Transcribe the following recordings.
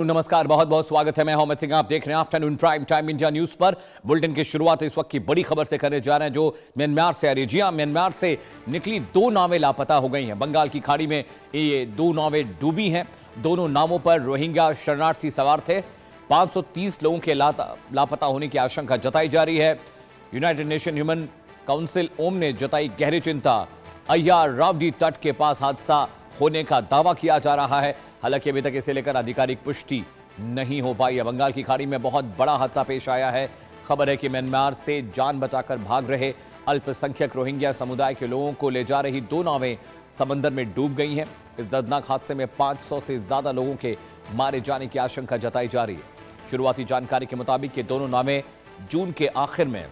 नमस्कार, बहुत बहुत स्वागत है। मैं हूं अमित सिंह। आप देख रहे हैं afternoon prime time India news पर। बुलेटिन की शुरुआत इस वक्त की बड़ी खबर से करने जा रहे हैं जो म्यांमार से आ रही है। जी हां, म्यांमार से निकली दो नावें लापता हो गई हैं। बंगाल की खाड़ी में ये दो नावें डूबी हैं। दोनों नावों पर रोहिंग्या शरणार्थी सवार थे। 530 लोगों के लापता होने की आशंका जताई जा रही है। यूनाइटेड नेशन ह्यूमन काउंसिल ओम ने जताई गहरी चिंता। अय्यार रावडी तट के पास हादसा होने का दावा किया जा रहा है। हालांकि अभी तक इसे लेकर आधिकारिक पुष्टि नहीं हो पाई है। बंगाल की खाड़ी में बहुत बड़ा हादसा पेश आया है। खबर है कि म्यांमार से जान बचाकर भाग रहे अल्पसंख्यक रोहिंग्या समुदाय के लोगों को ले जा रही दो नावें समंदर में डूब गई हैं। इस दर्दनाक हादसे में 500 से ज्यादा लोगों के मारे जाने की आशंका जताई जा रही है। शुरुआती जानकारी के मुताबिक ये दोनों नावें जून के आखिर में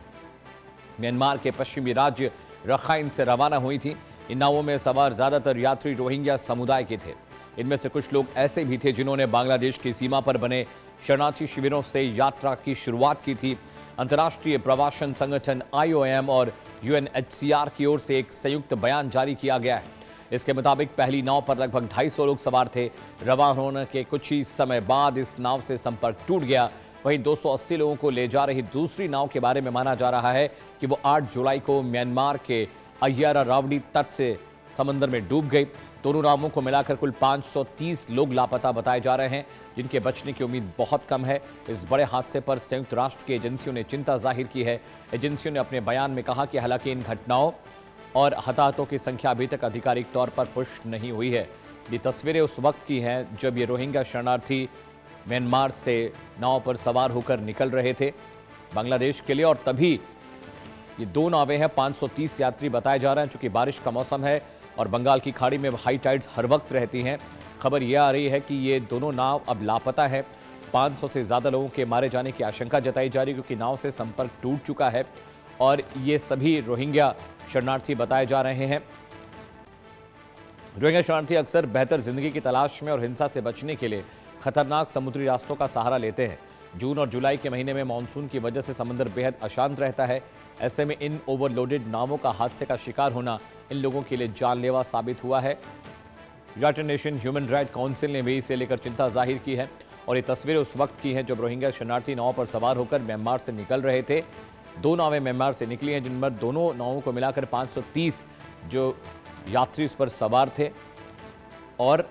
म्यांमार के पश्चिमी राज्य रखाइन से रवाना हुई थी। इन नावों में सवार ज्यादातर यात्री रोहिंग्या समुदाय के थे। इनमें से कुछ लोग ऐसे भी थे जिन्होंने बांग्लादेश की सीमा पर बने शरणार्थी शिविरों से यात्रा की शुरुआत की थी। अंतर्राष्ट्रीय प्रवासन संगठन IOM और UNHCR की ओर से एक संयुक्त बयान जारी किया गया है। इसके मुताबिक पहली नाव पर लगभग 250 लोग सवार थे। रवाना होने के कुछ ही समय बाद इस नाव से संपर्क टूट गया। वहीं 280 लोगों को ले जा रही दूसरी नाव के बारे में माना जा रहा है कि वो 8 जुलाई को म्यांमार के अय्यार रावडी तट से समंदर में डूब गई। दोनों नावों को मिलाकर कुल 530 लोग लापता बताए जा रहे हैं, जिनके बचने की उम्मीद बहुत कम है। इस बड़े हादसे पर संयुक्त राष्ट्र की एजेंसियों ने चिंता जाहिर की है। एजेंसियों ने अपने बयान में कहा कि हालांकि इन घटनाओं और हताहतों की संख्या अभी तक आधिकारिक तौर पर पुष्टि नहीं हुई है। ये तस्वीरें उस वक्त की हैं जब ये रोहिंग्या शरणार्थी म्यांमार से नाव पर सवार होकर निकल रहे थे बांग्लादेश के लिए। और तभी ये दो नावें हैं। 530 यात्री बताए जा रहे हैं। चूंकि बारिश का मौसम है और बंगाल की खाड़ी में हाई टाइड्स हर वक्त रहती हैं, खबर यह आ रही है कि ये दोनों नाव अब लापता है। 500 से ज़्यादा लोगों के मारे जाने की आशंका जताई जा रही है, क्योंकि नाव से संपर्क टूट चुका है और ये सभी रोहिंग्या शरणार्थी बताए जा रहे हैं। रोहिंग्या शरणार्थी अक्सर बेहतर जिंदगी की तलाश में और हिंसा से बचने के लिए खतरनाक समुद्री रास्तों का सहारा लेते हैं। जून और जुलाई के महीने में मानसून की वजह से समंदर बेहद अशांत रहता है। ऐसे में इन ओवरलोडेड नावों का हादसे का शिकार होना इन लोगों के लिए जानलेवा साबित हुआ है। United nation human right council ने भी इसे लेकर चिंता जाहिर की है। और ये तस्वीरें उस वक्त की हैं जब रोहिंग्या शरणार्थी नाव पर सवार होकर म्यांमार से निकल रहे थे। दो नावें म्यांमार से निकली हैं, जिनमें दोनों नावों को मिलाकर 530 जो यात्री उस पर सवार थे। और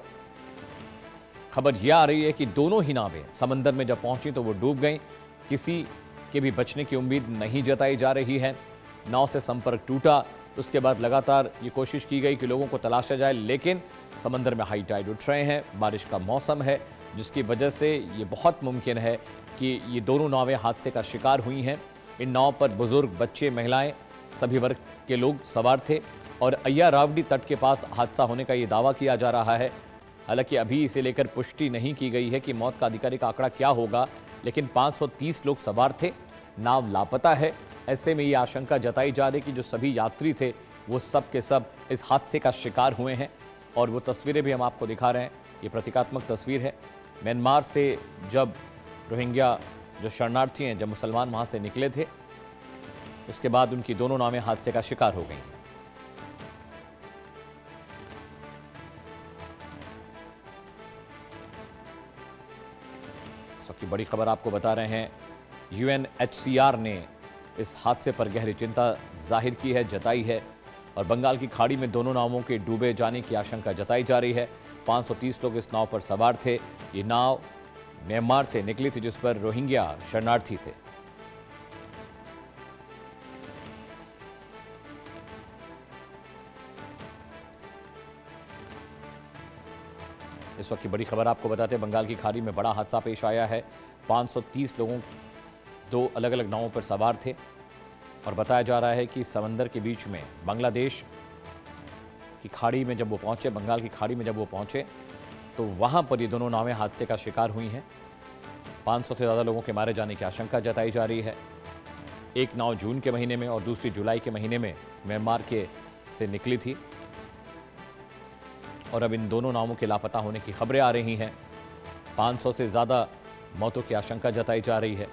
खबर यह आ रही है कि दोनों ही नावें समंदर में जब पहुंची तो वो डूब गईं। किसी के भी बचने की उम्मीद नहीं जताई जा रही है। नाव से संपर्क टूटा, उसके बाद लगातार ये कोशिश की गई कि लोगों को तलाशा जाए, लेकिन समंदर में हाई टाइड उठ रहे हैं, बारिश का मौसम है, जिसकी वजह से ये बहुत मुमकिन है कि ये दोनों नावें हादसे का शिकार हुई हैं। इन नाव पर बुजुर्ग, बच्चे, महिलाएं, सभी वर्ग के लोग सवार थे और अय्यार रावडी तट के पास हादसा होने का ये दावा किया जा रहा है। हालांकि अभी इसे लेकर पुष्टि नहीं की गई है कि मौत का आधिकारिक आंकड़ा क्या होगा, लेकिन 530 लोग सवार थे, नाव लापता है। ऐसे में ये आशंका जताई जा रही कि जो सभी यात्री थे वो सब के सब इस हादसे का शिकार हुए हैं। और वो तस्वीरें भी हम आपको दिखा रहे हैं। ये प्रतीकात्मक तस्वीर है। म्यांमार से जब रोहिंग्या जो शरणार्थी हैं, जब मुसलमान वहाँ से निकले थे, उसके बाद उनकी दोनों नावें हादसे का शिकार हो गई। की बड़ी खबर आपको बता रहे हैं। UNHCR ने इस हादसे पर गहरी चिंता जाहिर की है, जताई है। और बंगाल की खाड़ी में दोनों नावों के डूबे जाने की आशंका जताई जा रही है। 530 लोग इस नाव पर सवार थे। ये नाव म्यांमार से निकली थी, जिस पर रोहिंग्या शरणार्थी थे। इस वक्त की बड़ी खबर आपको बताते हैं, बंगाल की खाड़ी में बड़ा हादसा पेश आया है। 530 लोगों दो अलग अलग नावों पर सवार थे और बताया जा रहा है कि समंदर के बीच में बांग्लादेश की खाड़ी में जब वो पहुंचे, बंगाल की खाड़ी में जब वो पहुंचे, तो वहां पर ये दोनों नावें हादसे का शिकार हुई हैं। 500 से ज़्यादा लोगों के मारे जाने की आशंका जताई जा रही है। एक नाव जून के महीने में और दूसरी जुलाई के महीने में म्यांमार से निकली थी और अब इन दोनों नावों के लापता होने की खबरें आ रही हैं। 500 से ज़्यादा मौतों की आशंका जताई जा रही है।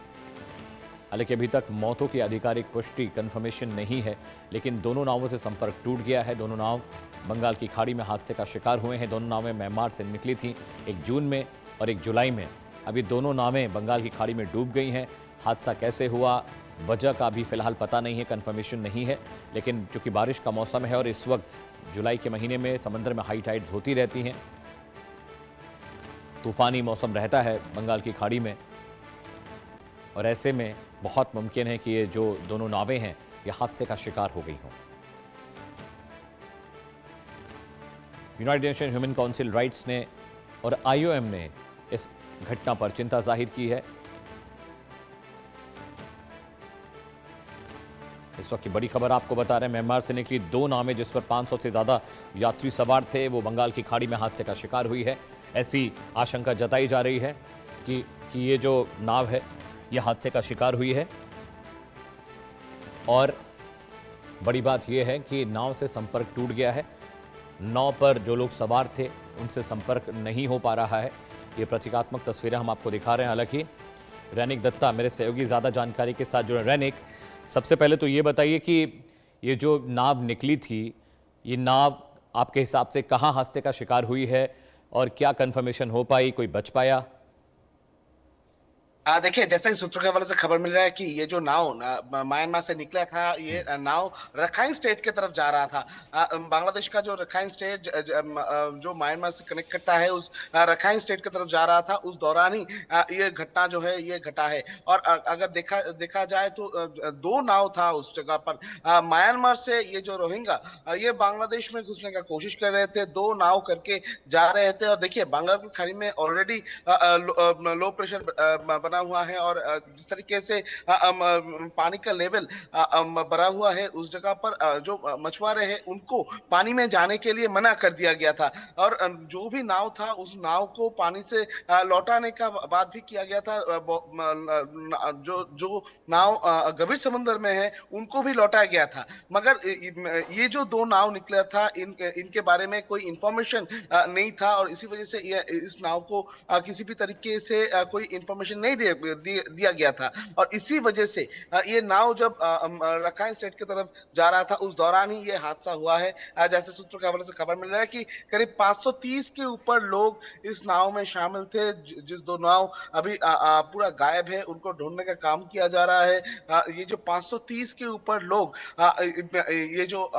हालांकि अभी तक मौतों की आधिकारिक पुष्टि कन्फर्मेशन नहीं है, लेकिन दोनों नावों से संपर्क टूट गया है। दोनों नाव बंगाल की खाड़ी में हादसे का शिकार हुए हैं। दोनों नावें म्यांमार से निकली थी, एक जून में और एक जुलाई में। अभी दोनों नावें बंगाल की खाड़ी में डूब गई हैं। हादसा कैसे हुआ, वजह का अभी फिलहाल पता नहीं है, कंफर्मेशन नहीं है। लेकिन चूंकि बारिश का मौसम है और इस वक्त जुलाई के महीने में समुद्र में हाई टाइड्स होती रहती हैं, तूफानी मौसम रहता है बंगाल की खाड़ी में, और ऐसे में बहुत मुमकिन है कि ये जो दोनों नावें हैं ये हादसे का शिकार हो गई हों। United nation human council rights ने और आईओएम ने इस घटना पर चिंता जाहिर की है। इस वक्त की बड़ी खबर आपको बता रहे हैं, म्यांमार से निकली दो नावें जिस पर 500 से ज्यादा यात्री सवार थे, वो बंगाल की खाड़ी में हादसे का शिकार हुई है। ऐसी आशंका जताई जा रही है कि ये जो नाव है ये हादसे का शिकार हुई है। और बड़ी बात यह है कि नाव से संपर्क टूट गया है। नाव पर जो लोग सवार थे उनसे संपर्क नहीं हो पा रहा है। ये प्रतीकात्मक तस्वीरें हम आपको दिखा रहे हैं। हालांकि रैनिक दत्ता मेरे सहयोगी ज़्यादा जानकारी के साथ जुड़े। रैनिक, सबसे पहले तो ये बताइए कि ये जो नाव निकली थी, ये नाव आपके हिसाब से कहाँ हादसे का शिकार हुई है और क्या कंफर्मेशन हो पाई, कोई बच पाया? देखिए, जैसे ही सूत्रों के हवाले से खबर मिल रहा है कि ये जो नाव म्यांमार से निकला था, ये नाव रखाइन स्टेट की तरफ जा रहा था। बांग्लादेश का जो रखाइन स्टेट जो म्यांमार से कनेक्ट करता है, उस रखाइन स्टेट की तरफ जा रहा था। उस दौरान ही ये घटना जो है ये घटा है। और अगर देखा जाए तो दो नाव था उस जगह पर। म्यांमार से ये जो रोहिंग्या ये बांग्लादेश में घुसने का कोशिश कर रहे थे, दो नाव करके जा रहे थे। और देखिए, बंगाल की खाड़ी में ऑलरेडी लो प्रेशर बना हुआ है, और जिस तरीके से पानी का लेवल बढ़ा हुआ है, उस जगह पर जो मछुआरे हैं उनको पानी में जाने के लिए मना कर दिया गया था। और जो भी नाव था उस नाव को पानी से लौटाने का बात भी किया गया था। जो नाव गंभीर समुद्र में है उनको भी लौटाया गया था। मगर ये जो दो नाव निकला था, इनके बारे में कोई इंफॉर्मेशन नहीं था, और इसी वजह से इस नाव को किसी भी तरीके से कोई इंफॉर्मेशन नहीं दिया गया था। और इसी वजह से ये नाव जब रखाइन स्टेट की तरफ जा रहा था, उस दौरान ही ये हादसा हुआ है। जैसे सूत्रों के हवाले से खबर मिल रहा है कि करीब 530 के ऊपर लोग इस नाव में शामिल थे। जिस दो नाव अभी पूरा गायब है, उनको ढूंढने का काम किया जा रहा है। ये जो 530 के ऊपर लोग ये जो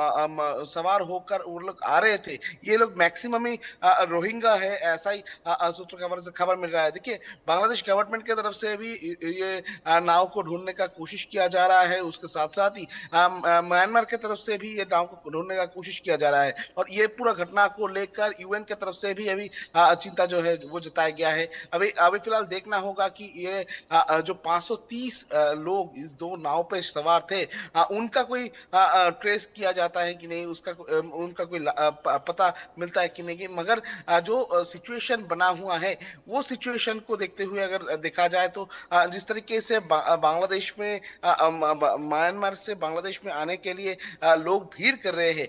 सवार होकर वो लोग आ रहे थे, ये लोग मैक्सिमम ही रोहिंग्या है, ऐसा ही सूत्रों के हवाले से खबर मिल रहा है। देखिए, बांग्लादेश गवर्नमेंट की तरफ से भी ये नाव को ढूंढने का कोशिश किया जा रहा है। उसके साथ साथ ही म्यांमार की तरफ से भी ये नाव को ढूंढने का कोशिश किया जा रहा है। और ये पूरा घटना को लेकर यूएन की तरफ से भी अभी चिंता जो है वो जताया गया है। अभी अभी फिलहाल देखना होगा कि ये जो 530 लोग इस दो नाव पे सवार थे, उनका कोई ट्रेस किया जाता है कि नहीं, उनका कोई पता मिलता है कि नहीं। मगर जो सिचुएशन बना हुआ है, वो सिचुएशन को देखते हुए अगर देखा जाए तो जिस तरीके से बांग्लादेश में म्यांमार से बांग्लादेश में आने के लिए लोग भीड़ कर रहे हैं,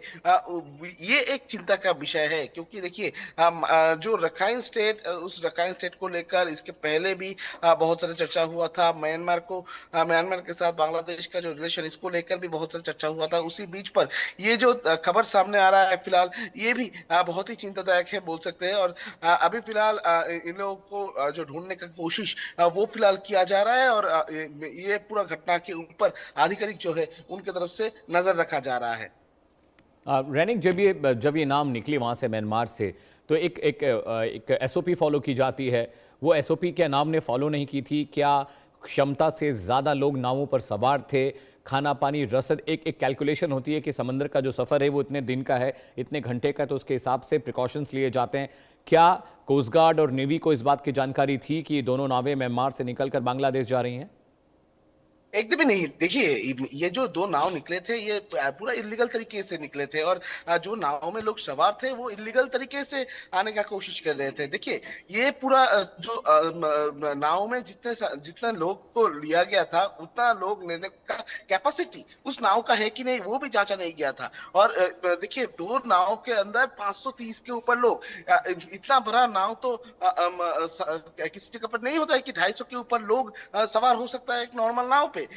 ये एक चिंता का विषय है। क्योंकि देखिए, जो रखाइन स्टेट, उस रखाइन स्टेट को लेकर इसके पहले भी बहुत सारा चर्चा हुआ था। म्यांमार के साथ बांग्लादेश का जो रिलेशन, इसको लेकर भी बहुत सारा चर्चा हुआ था। उसी बीच पर ये जो खबर सामने आ रहा है फिलहाल, ये भी बहुत ही चिंतादायक है बोल सकते हैं। और अभी फिलहाल इन लोगों को जो ढूंढने का कोशिश वो फिलहाल किया जा रहा है। और ये पूरा घटना के ऊपर आधिकारिक जो है उनके तरफ से नजर रखा जा रहा है। रैनिक, जब ये नाम निकली वहाँ से, म्यांमार से, तो एक एसओपी फॉलो की जाती है। वो एसओपी क्या नाम ने फॉलो नहीं की थी? क्या क्षमता से ज़्यादा लोग नावों पर सवार थे? खाना पानी रसद, एक कैलकुलेशन होती है कि समंदर का जो सफ़र है वो इतने दिन का है, इतने घंटे का, तो उसके हिसाब से प्रिकॉशंस लिए जाते हैं। क्या कोस्ट गार्ड और नेवी को इस बात की जानकारी थी कि दोनों नावें म्यांमार से निकलकर बांग्लादेश जा रही हैं? एकदम ही नहीं। देखिए, ये जो दो नाव निकले थे, ये पूरा इलीगल तरीके से निकले थे। और जो नाव में लोग सवार थे वो इलीगल तरीके से आने का कोशिश कर रहे थे। देखिए, ये पूरा जो नाव में जितना लोग को लिया गया था, उतना लोग लेने का कैपेसिटी उस नाव का है कि नहीं, वो भी जांचा नहीं गया था। और देखिए, दो नाव के अंदर 530 के ऊपर लोग, इतना बड़ा नाव तो किसी जगह पर नहीं होता है कि 250 के ऊपर लोग सवार हो सकता है एक नॉर्मल नाव पे। पे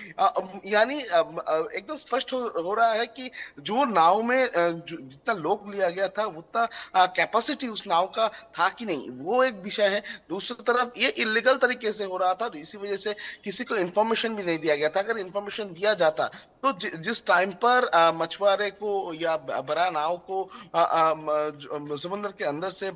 यानी एकदम स्पष्ट हो रहा है कि जो नाव में जितना लोग लिया गया था उतना कैपेसिटी उस नाव का था कि नहीं, वो एक विषय है। दूसरी तरफ ये इलीगल तरीके से हो रहा था, और इसी वजह से किसी को इन्फॉर्मेशन भी नहीं दिया गया था। अगर इन्फॉर्मेशन दिया जाता तो जिस टाइम पर मछुआरे को या बड़ा नाव को समुद्र के अंदर से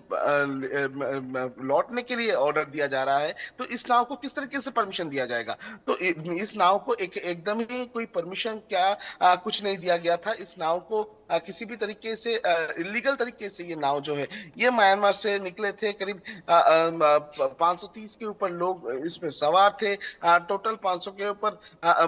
लौटने के लिए ऑर्डर दिया जा रहा है, तो इस नाव को किस तरीके से परमिशन दिया जाएगा? तो इस नाव को एकदम ही कोई परमिशन क्या कुछ नहीं दिया गया था। इस नाव को किसी भी तरीके से इलीगल तरीके से ये नाव जो है ये म्यांमार से निकले थे। करीब 530 के ऊपर लोग इसमें सवार थे। टोटल 500 के ऊपर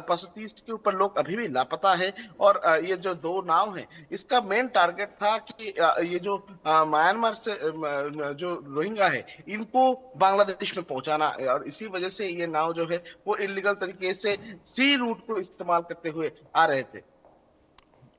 530 के ऊपर लोग अभी भी लापता है। और ये जो दो नाव है इसका मेन टारगेट था कि ये जो म्यांमार से जो रोहिंग्या है इनको बांग्लादेश में पहुंचाना है, और इसी वजह से ये नाव जो है वो इलीगल तरीके से सी रूट को इस्तेमाल करते हुए आ रहे थे।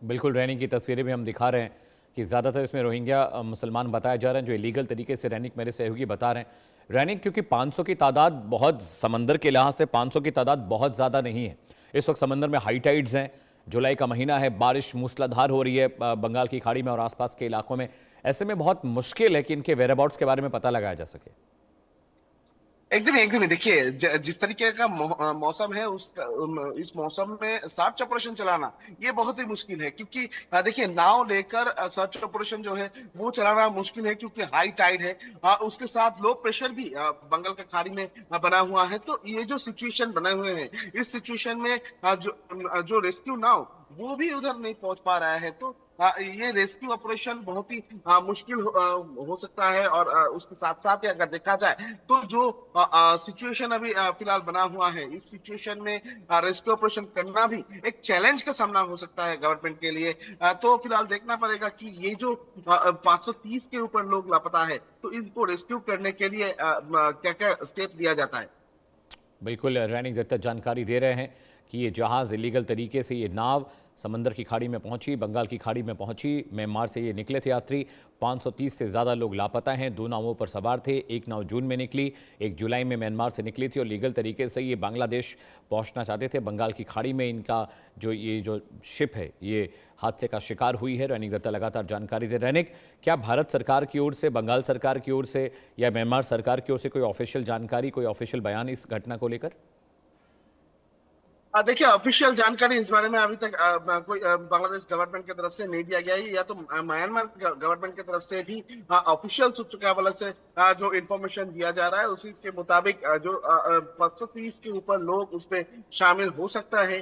बिल्कुल, रैनिक की तस्वीरें भी हम दिखा रहे हैं कि ज़्यादातर इसमें रोहिंग्या मुसलमान बताए जा रहे हैं जो इलीगल तरीके से, रैनिक मेरे सहयोगी बता रहे हैं। रैनिक, क्योंकि 500 की तादाद बहुत, समंदर के लिहाज से 500 की तादाद बहुत ज़्यादा नहीं है। इस वक्त समंदर में हाई टाइड्स हैं, जुलाई का महीना है, बारिश मूसलाधार हो रही है बंगाल की खाड़ी में और आसपास के इलाकों में। ऐसे में बहुत मुश्किल है कि इनके वेयरअबाउट्स के बारे में पता लगाया जा सके। एकदम ही देखिए, जिस तरीके का मौसम है उस इस मौसम में सर्च ऑपरेशन चलाना ये बहुत ही मुश्किल है, क्योंकि देखिए नाव लेकर सर्च ऑपरेशन जो है वो चलाना मुश्किल है, क्योंकि हाई टाइड है। उसके साथ लो प्रेशर भी बंगाल की खाड़ी में बना हुआ है। तो ये जो सिचुएशन बने हुए हैं, इस सिचुएशन में जो रेस्क्यू नाव वो भी उधर नहीं पहुंच पा रहा है। तो ये रेस्क्यू ऑपरेशन बहुत ही मुश्किल हो सकता है। और उसके साथ साथ ही अगर देखा जाए तो जो सिचुएशन अभी फिलहाल बना हुआ है, इस सिचुएशन में रेस्क्यू ऑपरेशन करना भी एक चैलेंज का सामना हो सकता है गवर्नमेंट के लिए। तो फिलहाल देखना पड़ेगा कि ये जो 530 के ऊपर लोग लापता है तो इनको रेस्क्यू करने के लिए क्या क्या स्टेप लिया जाता है। बिल्कुल, रैनिक दत्ता जानकारी दे रहे हैं कि ये जहाज़ इलीगल तरीके से, ये नाव समंदर की खाड़ी में पहुंची, बंगाल की खाड़ी में पहुंची। म्यांमार से ये निकले थे यात्री। 530 से ज़्यादा लोग लापता हैं। दो नावों पर सवार थे, एक नाव जून में निकली, एक जुलाई में म्यांमार से निकली थी और लीगल तरीके से ये बांग्लादेश पहुंचना चाहते थे। बंगाल की खाड़ी में इनका जो शिप है ये हादसे का शिकार हुई है। रैनिक दत्ता लगातार जानकारी दे। रैनिक, क्या भारत सरकार की ओर से, बंगाल सरकार की ओर से या म्यांमार सरकार की ओर से कोई ऑफिशियल जानकारी, कोई ऑफिशियल बयान इस घटना को लेकर? देखिए, ऑफिशियल जानकारी इस बारे में अभी तक कोई बांग्लादेश गवर्नमेंट की तरफ से नहीं दिया गया है, या तो म्यांमार गवर्नमेंट की तरफ से भी ऑफिशियल सूचना के हवाले से जो इंफॉर्मेशन दिया जा रहा है उसी के मुताबिक जो 530 के ऊपर लोग उसमें शामिल हो सकता है,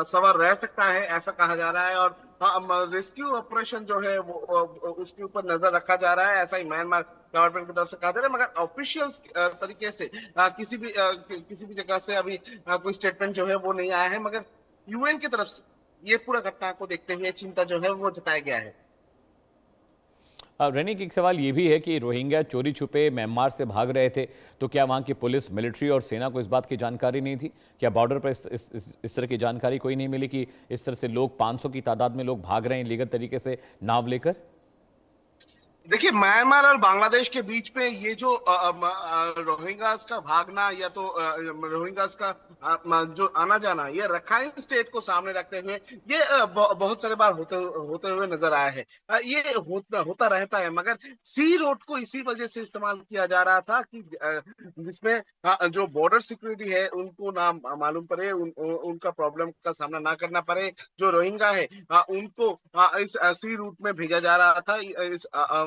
सवार रह सकता है, ऐसा कहा जा रहा है। और रेस्क्यू ऑपरेशन जो है वो उसके ऊपर नजर रखा जा रहा है, ऐसा ही म्यांमार गवर्नमेंट की तरफ से कहा जा रहा है। मगर ऑफिशियल तरीके से किसी भी जगह से अभी कोई स्टेटमेंट जो है वो नहीं आया है। मगर यूएन की तरफ से ये पूरा घटना को देखते हुए चिंता जो है वो जताया गया है। रैनिक, एक सवाल ये भी है कि रोहिंग्या चोरी छुपे म्यांमार से भाग रहे थे, तो क्या वहाँ की पुलिस, मिलिट्री और सेना को इस बात की जानकारी नहीं थी? क्या बॉर्डर पर इस तरह की जानकारी कोई नहीं मिली कि इस तरह से लोग 500 की तादाद में लोग भाग रहे हैं लीगल तरीके से नाव लेकर? देखिए, म्यांमार और बांग्लादेश के बीच में ये जो रोहिंग्यास का भागना या तो रोहिंग्यास का जो आना जाना, ये रखाइन स्टेट को सामने रखते हुए ये बहुत सारे बार होते हुए नजर आया है। ये होता रहता है। मगर सी रोड को इसी वजह से इस्तेमाल किया जा रहा था कि जिसमें जो बॉर्डर सिक्योरिटी है उनको ना मालूम पड़े, उनका प्रॉब्लम का सामना ना करना पड़े। जो रोहिंग्या है उनको इस सी रूट में भेजा जा रहा था। इस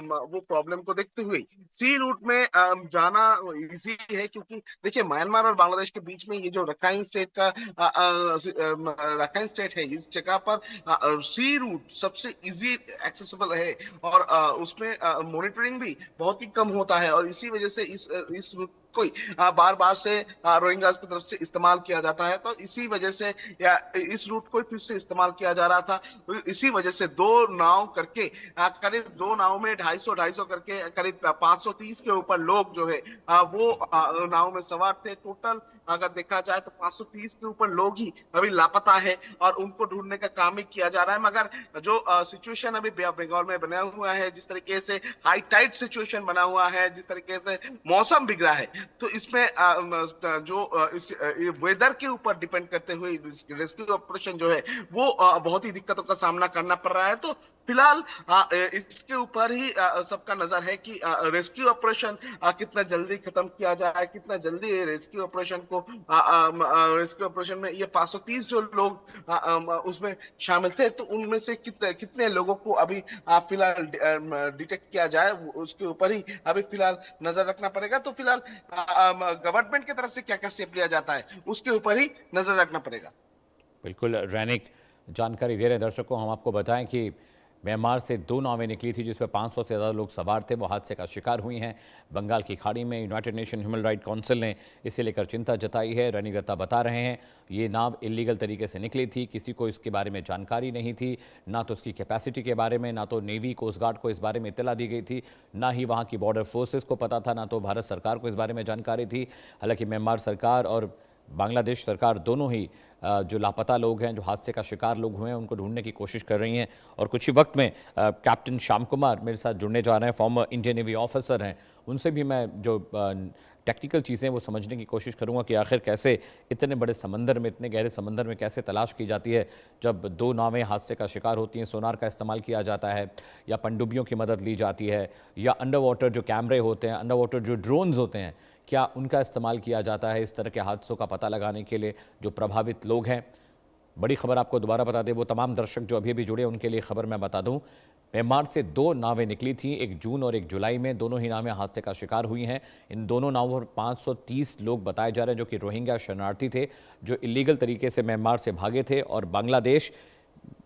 वो प्रॉब्लम को देखते हुए सी रूट में जाना इजी है, क्योंकि देखिए म्यांमार और बांग्लादेश के बीच में ये जो रखाइन स्टेट का रखाइन स्टेट है, इस जगह पर सी रूट सबसे इजी एक्सेसिबल है। और उसमें मॉनिटरिंग भी बहुत ही कम होता है, और इसी वजह से इस रूट कोई बार बार से रोहिंग्यास की तरफ से इस्तेमाल किया जाता है। तो इसी वजह से या इस रूट को फिर से इस्तेमाल किया जा रहा था। इसी वजह से दो नाव करके करीब दो नाव में 250 करके करीब 530 के ऊपर लोग जो है वो नाव में सवार थे। टोटल अगर देखा जाए तो 530 के ऊपर लोग ही अभी लापता है और उनको ढूंढने का काम ही किया जा रहा है। मगर जो सिचुएशन अभी बंगाल में बना हुआ है, जिस तरीके से हाई टाइड सिचुएशन बना हुआ है, जिस तरीके से मौसम बिगड़ा है, तो इसमें इस वेदर के ऊपर डिपेंड करते हुए रेस्क्यू ऑपरेशन जो है वो बहुत ही दिक्कतों का सामना करना पड़ रहा है। तो फिलहाल इसके ऊपर ही सबका नजर है कि रेस्क्यू ऑपरेशन कितना जल्दी खत्म किया जाए, कितना जल्दी रेस्क्यू ऑपरेशन को रेस्क्यू ऑपरेशन में ये 530 जो लोग उसमें शामिल थे, तो उनमें से कितने कितने लोगों को अभी फिलहाल डिटेक्ट किया जाए, उसके ऊपर ही अभी फिलहाल नजर रखना पड़ेगा। तो फिलहाल गवर्नमेंट की तरफ से क्या क्या स्टेप लिया जाता है उसके ऊपर ही नजर रखना पड़ेगा। बिल्कुल रैनिक जानकारी दे रहे हैं दर्शकों। हम आपको बताएं कि म्यांमार से 2 नावें निकली थी जिसमें 500 से ज़्यादा लोग सवार थे, वो हादसे का शिकार हुई हैं बंगाल की खाड़ी में। United nation human right council ने इसे लेकर चिंता जताई है। रैनिक दत्ता बता रहे हैं ये नाव इलीगल तरीके से निकली थी, किसी को इसके बारे में जानकारी नहीं थी, ना तो उसकी कैपेसिटी के बारे में, ना तो नेवी कोस्ट गार्ड को इस बारे में इत्तला दी गई थी, ना ही वहाँ की बॉर्डर फोर्सेस को पता था, ना तो भारत सरकार को इस बारे में जानकारी थी। हालांकि म्यांमार सरकार और बांग्लादेश सरकार दोनों ही जो लापता लोग हैं, जो हादसे का शिकार लोग हुए हैं, उनको ढूंढने की कोशिश कर रही हैं। और कुछ ही वक्त में कैप्टन श्याम कुमार मेरे साथ जुड़ने जा रहे हैं, फॉर्मर इंडियन नेवी ऑफिसर हैं। उनसे भी मैं जो टेक्निकल चीज़ें वो समझने की कोशिश करूंगा कि आखिर कैसे इतने बड़े समंदर में, इतने गहरे समंदर में कैसे तलाश की जाती है जब 2 नावें हादसे का शिकार होती हैं। सोनार का इस्तेमाल किया जाता है या पनडुब्बियों की मदद ली जाती है, या अंडर वाटर जो कैमरे होते हैं, अंडर वाटर जो ड्रोन्स होते हैं, क्या उनका इस्तेमाल किया जाता है इस तरह के हादसों का पता लगाने के लिए जो प्रभावित लोग हैं। बड़ी खबर आपको दोबारा बता दें, वो तमाम दर्शक जो अभी जुड़े उनके लिए खबर मैं बता दूं। म्यांमार से 2 नावें निकली थी, 1 जून और 1 जुलाई में। दोनों ही नावें हादसे का शिकार हुई हैं। इन दोनों नावों पर 530 लोग बताए जा रहे हैं जो कि रोहिंग्या शरणार्थी थे, जो इलीगल तरीके से म्यांमार से भागे थे और बांग्लादेश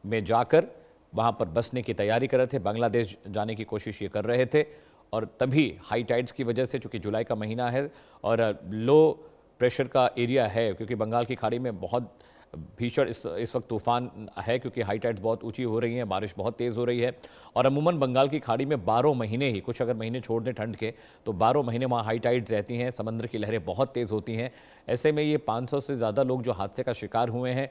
में जाकर वहाँ पर बसने की तैयारी कर रहे थे, बांग्लादेश जाने की कोशिश ये कर रहे थे। और तभी हाई टाइड्स की वजह से, चूँकि जुलाई का महीना है और लो प्रेशर का एरिया है, क्योंकि बंगाल की खाड़ी में बहुत भीषण इस वक्त तूफान है, क्योंकि हाई टाइड्स बहुत ऊंची हो रही हैं, बारिश बहुत तेज़ हो रही है। और अमूमन बंगाल की खाड़ी में 12 महीने ही, कुछ अगर महीने छोड़ दें ठंड के, तो 12 महीने वहाँ हाई टाइड्स रहती हैं, समंदर की लहरें बहुत तेज़ होती हैं। ऐसे में ये 500 से ज़्यादा लोग जो हादसे का शिकार हुए हैं,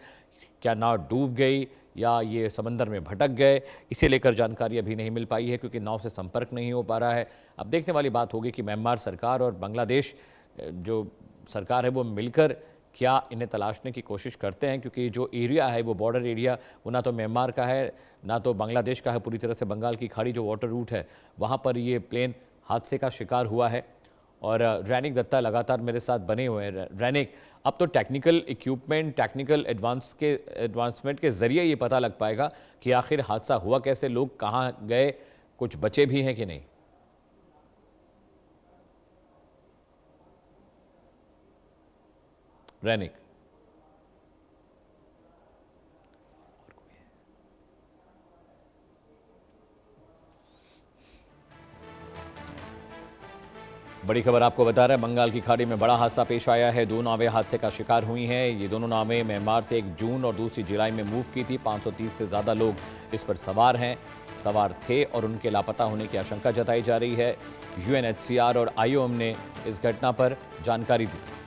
क्या नाव डूब गई या ये समंदर में भटक गए, इसे लेकर जानकारी अभी नहीं मिल पाई है, क्योंकि नाव से संपर्क नहीं हो पा रहा है। अब देखने वाली बात होगी कि म्यांमार सरकार और बांग्लादेश जो सरकार है वो मिलकर क्या इन्हें तलाशने की कोशिश करते हैं, क्योंकि जो एरिया है वो बॉर्डर एरिया, वो ना तो म्यांमार का है ना तो बांग्लादेश का है पूरी तरह से। बंगाल की खाड़ी जो वाटर रूट है वहाँ पर ये प्लेन हादसे का शिकार हुआ है। और रैनिक दत्ता लगातार मेरे साथ बने हुए हैं। रैनिक, अब तो टेक्निकल इक्विपमेंट, टेक्निकल एडवांसमेंट के ज़रिए ये पता लग पाएगा कि आखिर हादसा हुआ कैसे, लोग कहाँ गए, कुछ बचे भी हैं कि नहीं। रैनिक, बड़ी खबर आपको बता रहे हैं, बंगाल की खाड़ी में बड़ा हादसा पेश आया है। 2 नावें हादसे का शिकार हुई हैं। ये दोनों नावें म्यांमार से 1 जून और दूसरी जुलाई में मूव की थी। 530 से ज़्यादा लोग इस पर सवार थे और उनके लापता होने की आशंका जताई जा रही है। UNHCR और IOM ने इस घटना पर जानकारी दी।